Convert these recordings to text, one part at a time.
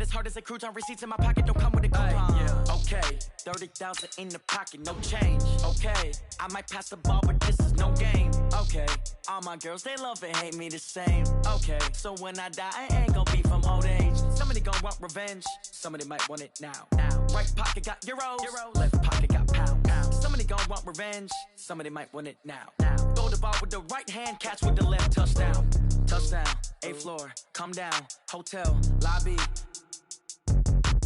it as hard as a crouton. Receipts in my pocket don't come with a coupon. Yeah. Okay, 30,000 in the pocket, no change. Okay, I might pass the ball, but this is no game. Okay, all my girls, they love and hate me the same. Okay, so when I die, I ain't gonna be from old age. Somebody gon' want revenge, somebody might want it now. Right pocket got euros, left pocket got pound. Somebody gon' want revenge, somebody might want it now. Throw the ball with the right hand, catch with the left, touchdown. Touchdown, 8th floor, come down, hotel, lobby.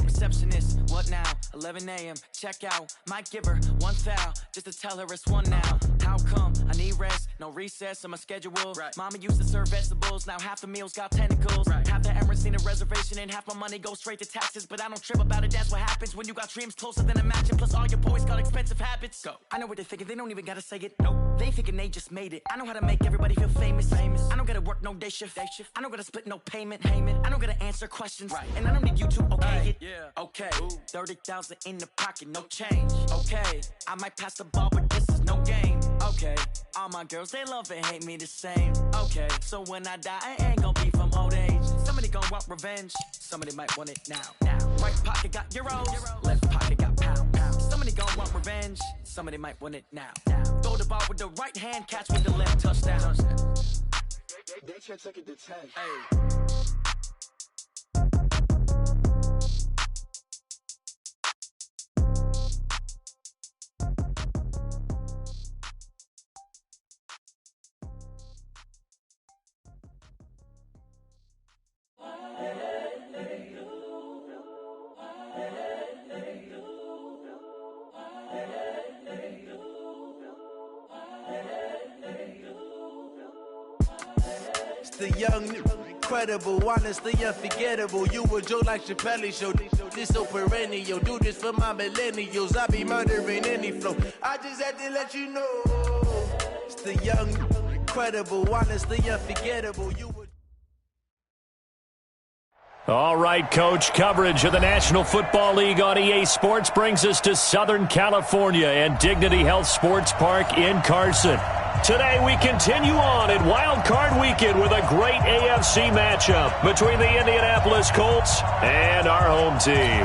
Receptionist, what now? 11 a.m. check out. Might give her one foul just to tell her it's one now. How come? I need rest, no recess in my schedule. Right. Mama used to serve vegetables, now half the meals got tentacles. Right. Half the Emirates seen a reservation and half my money goes straight to taxes. But I don't trip about it, that's what happens when you got dreams closer than a match. And plus all your boys got expensive habits. Go. I know what they're thinking, they don't even gotta say it. Nope. They thinking they just made it. I know how to make everybody feel famous. I don't gotta work no day shift. I don't gotta split no payment. I don't gotta answer questions. Right. And I don't need you to okay it. Yeah. Okay, 30,000 in the pocket, no change. Okay, I might pass the ball, but this is no game. Okay, all my girls, they love and hate me the same. Okay, so when I die, I ain't gonna be from old age. Somebody gon' want revenge, somebody might want it now. Right pocket got euros, left pocket got pound. Somebody gon' want revenge, somebody might want it now. Throw the ball with the right hand, catch with the left, touchdown. They can't take it to 10. Hey. The young, incredible, honestly unforgettable. You a joke like Chappelle show. This so perennial. Do this for my millennials. I be murdering any flow. I just had to let you know. It's the young, incredible, honestly unforgettable. All right, Coach, coverage of the National Football League on EA Sports brings us to Southern California and Dignity Health Sports Park in Carson. Today we continue on at Wild Card Weekend with a great AFC matchup between the Indianapolis Colts and our home team.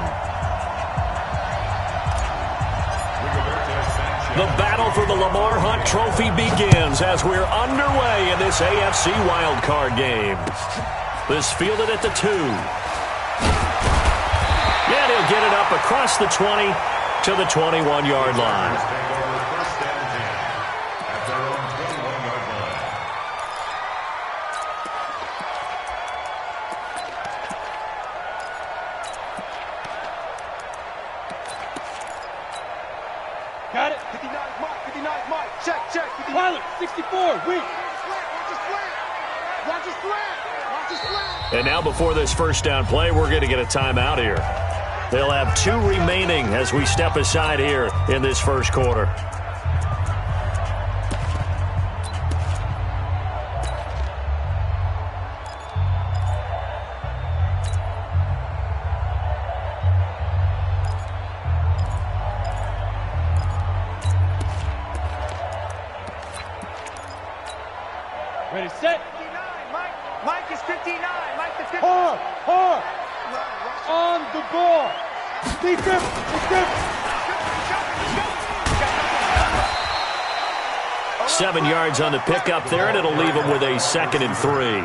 The battle for the Lamar Hunt Trophy begins as we're underway in this AFC Wild Card game. This fielded at the 2. And he'll get it up across the 20 to the 21-yard line. Got it. 59 Mike. Check. 59. Pilot, 64. Wait. Watch his flat. And now before this first down play, we're going to get a timeout here. They'll have 2 remaining as we step aside here in this first quarter. Ready, set. 59, Mike is 59. Mike the 59. Hard. On the ball. Defense. 7 yards on the pickup there, and it'll leave him with a 2nd and 3.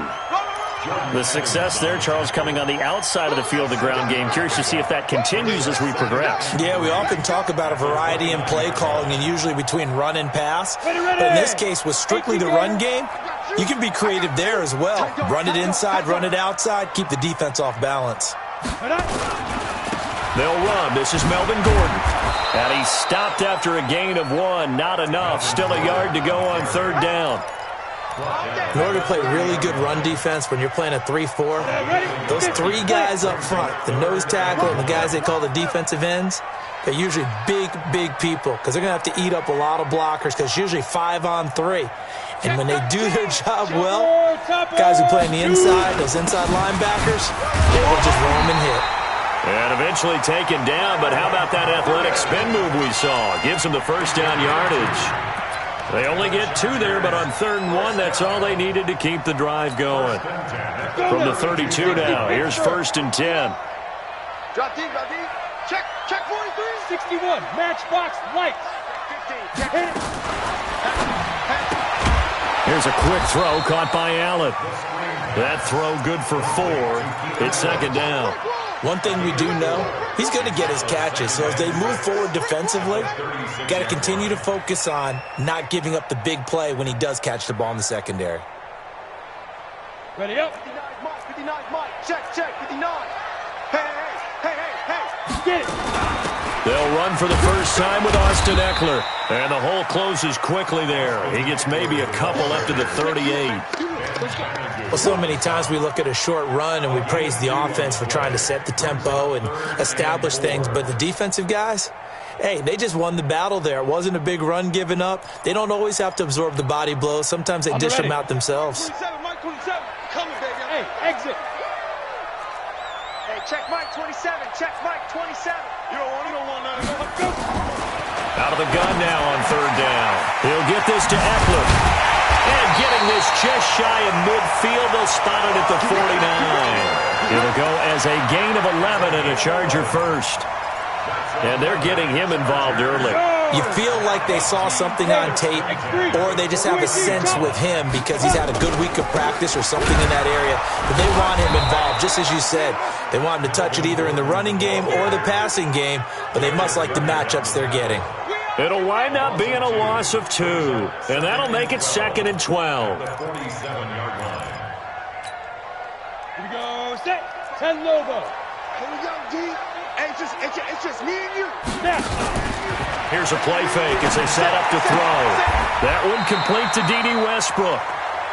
The success there, Charles, coming on the outside of the field, the ground game. Curious to see if that continues as we progress. Yeah, we often talk about a variety in play calling and usually between run and pass. But in this case, with strictly the run game, you can be creative there as well. Run it inside, run it outside, keep the defense off balance. They'll run. This is Melvin Gordon. And he's stopped after a gain of 1. Not enough. Still a yard to go on 3rd down. In order to play really good run defense when you're playing a 3-4, those 3 guys up front, the nose tackle and the guys they call the defensive ends, they're usually big people because they're going to have to eat up a lot of blockers because it's usually 5 on 3. And when they do their job well, guys who play on the inside, those inside linebackers, they will just roam and hit. And eventually taken down, but how about that athletic spin move we saw? Gives them the first down yardage. They only get 2 there, but on 3rd and 1, that's all they needed to keep the drive going. From the 32 now, here's 1st and 10. Drop deep, drop deep. Check, check 43. 61, matchbox lights. 15, Hit it. Here's a quick throw caught by Allen. That throw good for 4. It's second down. One thing we do know, he's going to get his catches. So as they move forward defensively, got to continue to focus on not giving up the big play when he does catch the ball in the secondary. Ready up. 59 Mike. Check, check, 59. Hey, hey, hey, hey, hey. Get it. They'll run for the first time with Austin Eckler. And the hole closes quickly there. He gets maybe a couple up to the 38. Well, so many times we look at a short run and we praise the offense for trying to set the tempo and establish things. But the defensive guys, hey, they just won the battle there. It wasn't a big run given up. They don't always have to absorb the body blows. Sometimes they dish them out themselves. 27, Mike 27. Coming, baby. Hey, exit. Hey, check Mike 27. Check Mike 27. You don't want none. Go. Out of the gun now on third down. He'll get this to Eckler. And getting this just shy of midfield, they'll spot it at the 49. It'll go as a gain of 11 and a Charger first. And they're getting him involved early. You feel like they saw something on tape, or they just have a sense with him because he's had a good week of practice or something in that area. But they want him involved, just as you said. They want him to touch it either in the running game or the passing game, but they must like the matchups they're getting. It'll wind up being a loss of 2, and that'll make it 2nd and 12. Here we go. Set. 10 Lobo. Here we go, D. Hey, it's just me and you. Snap. Here's a play fake as they set up to throw. That one complete to D.D. Westbrook.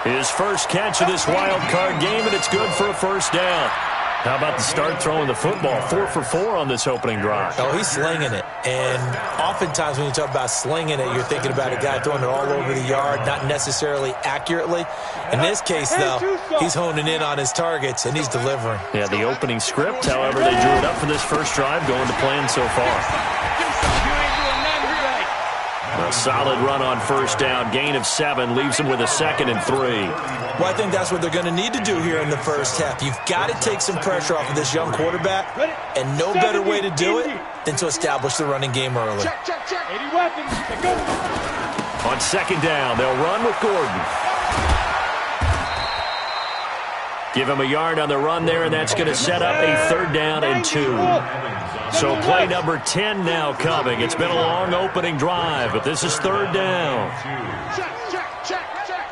His first catch of this wild card game, and it's good for a first down. How about the start throwing the football? 4 for 4 on this opening drive. Oh, he's slinging it. And oftentimes when you talk about slinging it, you're thinking about a guy throwing it all over the yard, not necessarily accurately. In this case, though, he's honing in on his targets, and he's delivering. Yeah, the opening script, however, they drew it up for this first drive, going to plan so far. A solid run on first down. Gain of 7 leaves him with a 2nd and 3. Well, I think that's what they're going to need to do here in the first half. You've got to take some pressure off of this young quarterback, and no better way to do it than to establish the running game early. Check, check, check. 80 weapons. Go. On second down, they'll run with Gordon. Give him a yard on the run there, and that's going to set up a 3rd down and 2. So play number 10 now coming. It's been a long opening drive, but this is 3rd down. Check, check, check, check.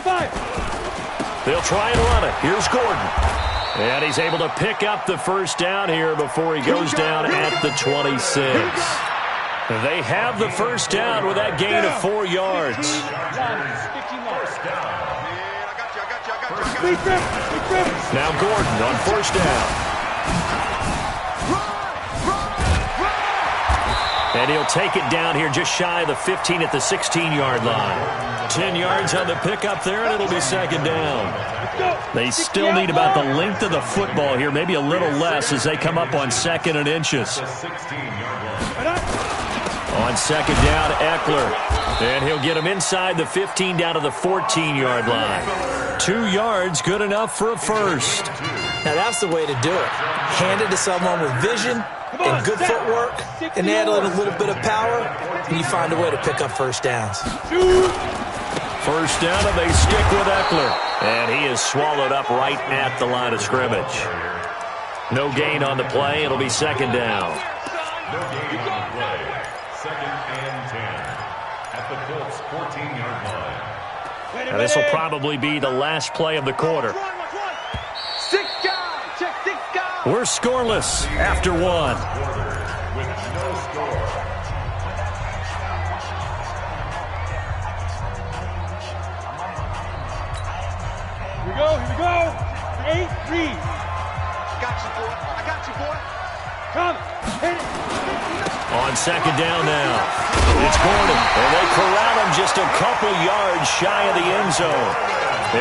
Five. They'll try and run it. Here's Gordon. And he's able to pick up the first down here before he goes down at the 26. They have the first down with that gain of 4 yards. Now Gordon on first down. And he'll take it down here just shy of the 15 at the 16-yard line. 10 yards on the pickup there, and it'll be 2nd down. They still need about the length of the football here, maybe a little less as they come up on 2nd and inches. On 2nd down, Eckler. And he'll get him inside the 15 down to the 14-yard line. 2 yards, good enough for a first. Now, that's the way to do it. Hand it to someone with vision and good footwork, and add a little bit of power, and you find a way to pick up first downs. First down, and they stick with Eckler. And he is swallowed up right at the line of scrimmage. No gain on the play. It'll be 2nd down. No gain on the play. 2nd and 10 at the Colts 14-yard line. Now, this will probably be the last play of the quarter. 6 guys. Check 6 guys. We're scoreless after 1. With no score. Here we go. 8, read. Got you, boy. I got you, boy. Come. Hit it. On second down now. It's Gordon, and they corral him just a couple yards shy of the end zone.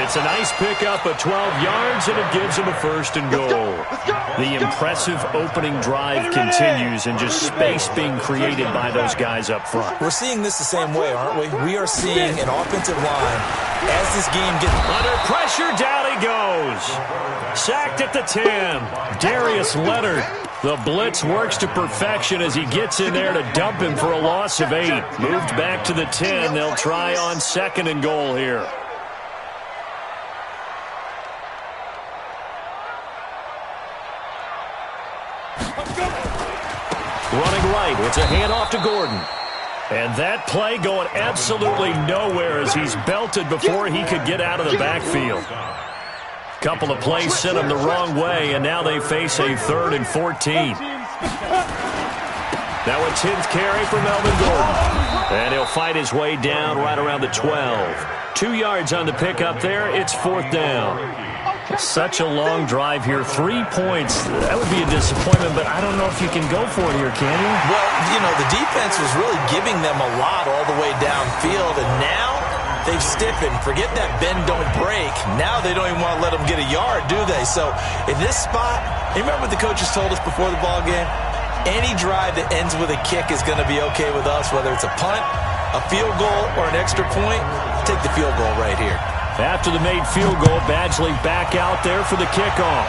It's a nice pickup of 12 yards, and it gives him a first and goal. The impressive opening drive continues, and just space being created by those guys up front. We're seeing this the same way, aren't we? We are seeing an offensive line as this game gets under pressure. Down he goes. Sacked at the 10. Darius Leonard. The blitz works to perfection as he gets in there to dump him for a loss of 8. Moved back to the 10. They'll try on second and goal here. Running right. It's a handoff to Gordon. And that play going absolutely nowhere as he's belted before he could get out of the backfield. Couple of plays sent him the wrong way, and now they face a 3rd and 14. Now a 10th carry for Melvin Gordon. And he'll fight his way down right around the 12. 2 yards on the pickup there. It's 4th down. Such a long drive here. 3 points. That would be a disappointment, but I don't know if you can go for it here, can you? Well, you know, the defense was really giving them a lot all the way downfield, and now they've stiffened. Forget that bend, don't break. Now they don't even want to let them get a yard, do they? So in this spot, you remember what the coaches told us before the ball game? Any drive that ends with a kick is going to be okay with us, whether it's a punt, a field goal, or an extra point. Take the field goal right here. After the made field goal, Badgley back out there for the kickoff.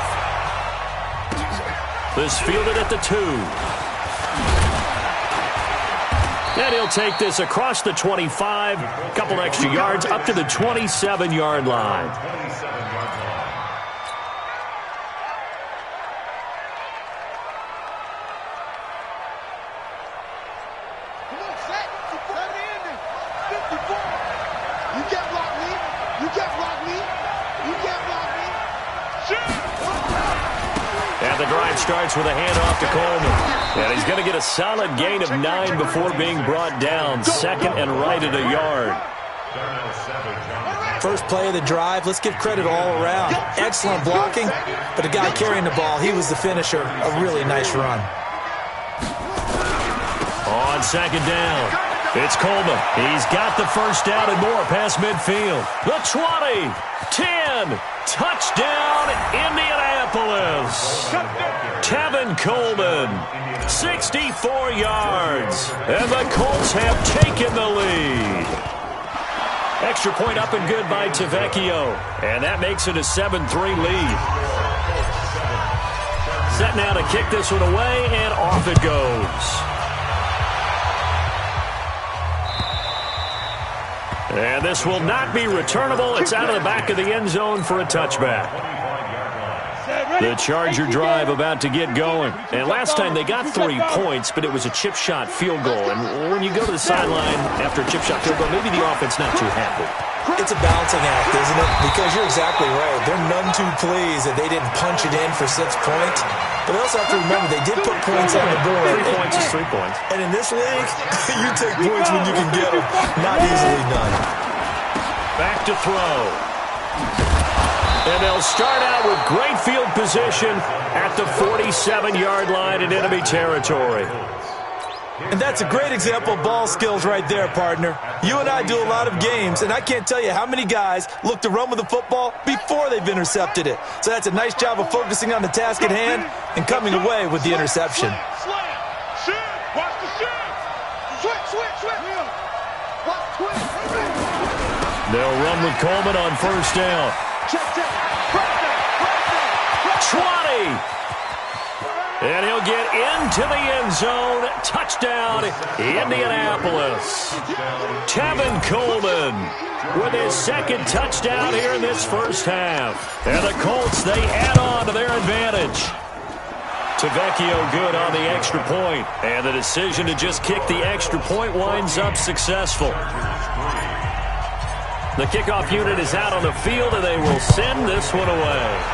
This fielded at the 2. And he'll take this across the 25, a couple extra yards, up to the 27-yard line. And the drive starts with a handoff to Coleman. And he's going to get a solid gain of 9 before being brought down. 2nd and right at a yard. First play of the drive, let's give credit all around. Excellent blocking, but the guy carrying the ball, he was the finisher. A really nice run. On second down, it's Coleman. He's got the first down and more past midfield. The 20, 10, touchdown, Indianapolis. Tevin Coleman, 64 yards, and the Colts have taken the lead. Extra point up and good by Tavecchio, and that makes it a 7-3 lead. Set now to kick this one away, and off it goes. And this will not be returnable. It's out of the back of the end zone for a touchback. The Charger drive about to get going. And last time they got 3 points, but it was a chip shot field goal. And when you go to the sideline after a chip shot field goal, maybe the offense not too happy. It's a balancing act, isn't it? Because you're exactly right. They're none too pleased that they didn't punch it in for 6 points. But they also have to remember they did put points on the board. 3 points is 3 points. And in this league, you take points when you can get them. Not easily done. Back to throw. And they'll start out with great field position at the 47-yard line in enemy territory. And that's a great example of ball skills right there, partner. You and I do a lot of games, and I can't tell you how many guys look to run with the football before they've intercepted it. So that's a nice job of focusing on the task at hand and coming away with the interception. They'll run with Coleman on first down. 20. And he'll get into the end zone. Touchdown, Indianapolis. Tevin Coleman with his 2nd touchdown here in this first half. And the Colts, they add on to their advantage. Tavecchio good on the extra point. And the decision to just kick the extra point winds up successful. The kickoff unit is out on the field, and they will send this one away.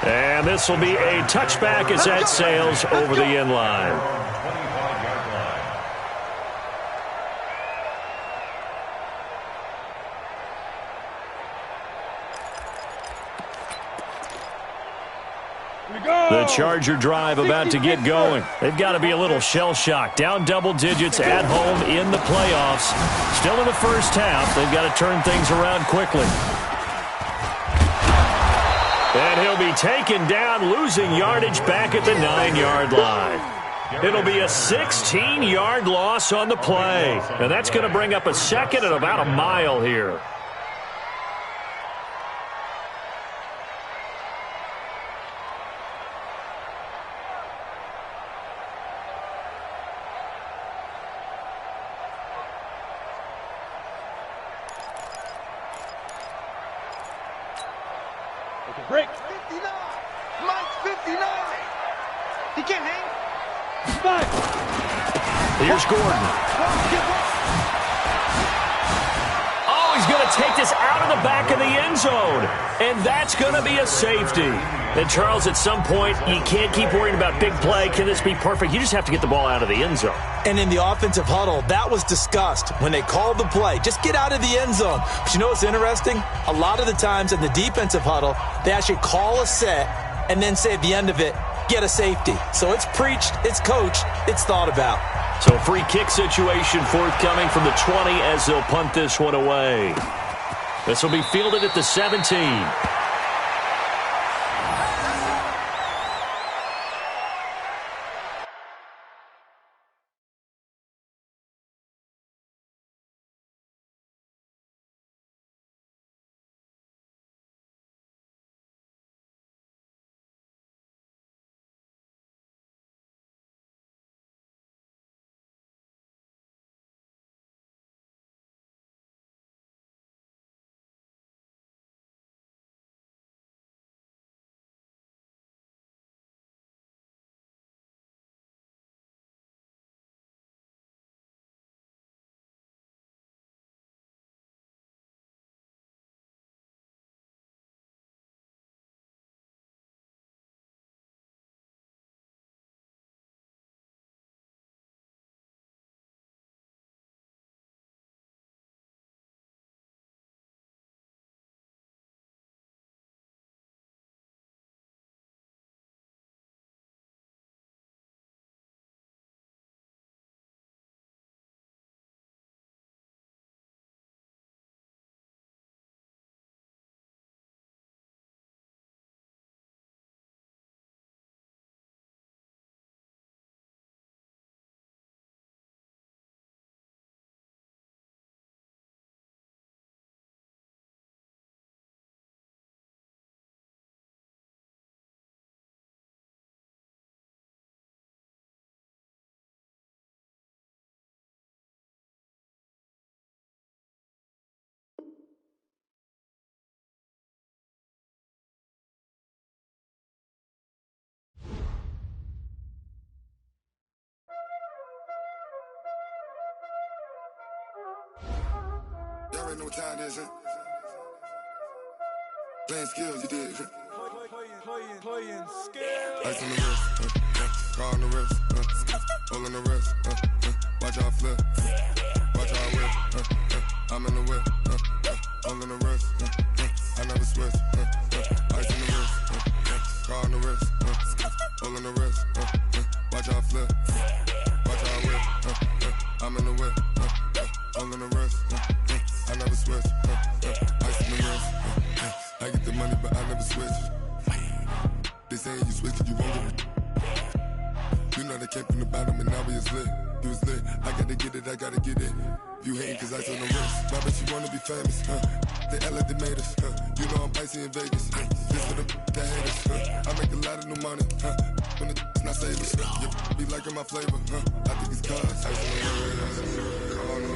And this will be a touchback as that sails over the end line. The Charger drive about to get going. They've got to be a little shell-shocked. Down double digits at home in the playoffs. Still in the first half. They've got to turn things around quickly. And he'll be taken down, losing yardage back at the 9-yard line. It'll be a 16-yard loss on the play. And that's going to bring up a second at about a mile here. Break. 59. Mike's 59. He can't hang. 5. Here's Gordon. Oh, he's going to take this out of the back of the end zone. And that's going to be a safety. And, Charles, at some point, you can't keep worrying about big play. Can this be perfect? You just have to get the ball out of the end zone. And in the offensive huddle, that was discussed when they called the play. Just get out of the end zone. But you know what's interesting? A lot of the times in the defensive huddle, they actually call a set and then say at the end of it, get a safety. So it's preached, it's coached, it's thought about. So a free kick situation forthcoming from the 20 as they'll punt this one away. This will be fielded at the 17. Y'all already know what time it is, huh? Playing skills, you did. Playing skills. Ice on the wrist, car on the wrist, hole on the wrist, watch out flip, watch out whip, I'm in the whip, hole in the wrist, I never switch, ice on the wrist, car on the wrist, hole in the wrist, watch out flip, watch out whip, I'm in the whip, hole in the wrist, I never switch, ice on the wrist, I get the money but I never switch. They saying you switch it, you won't get it. You know they came from the bottom and now we is lit. You was lit, I gotta get it, I gotta get it. You hating cause ice on the wrist. Why bet you wanna be famous, They act like they made us, You know I'm icy in Vegas, This for the that hate us, I make a lot of new money, When it's not savers, You be liking my flavor, I think it's cause ice on the wrist.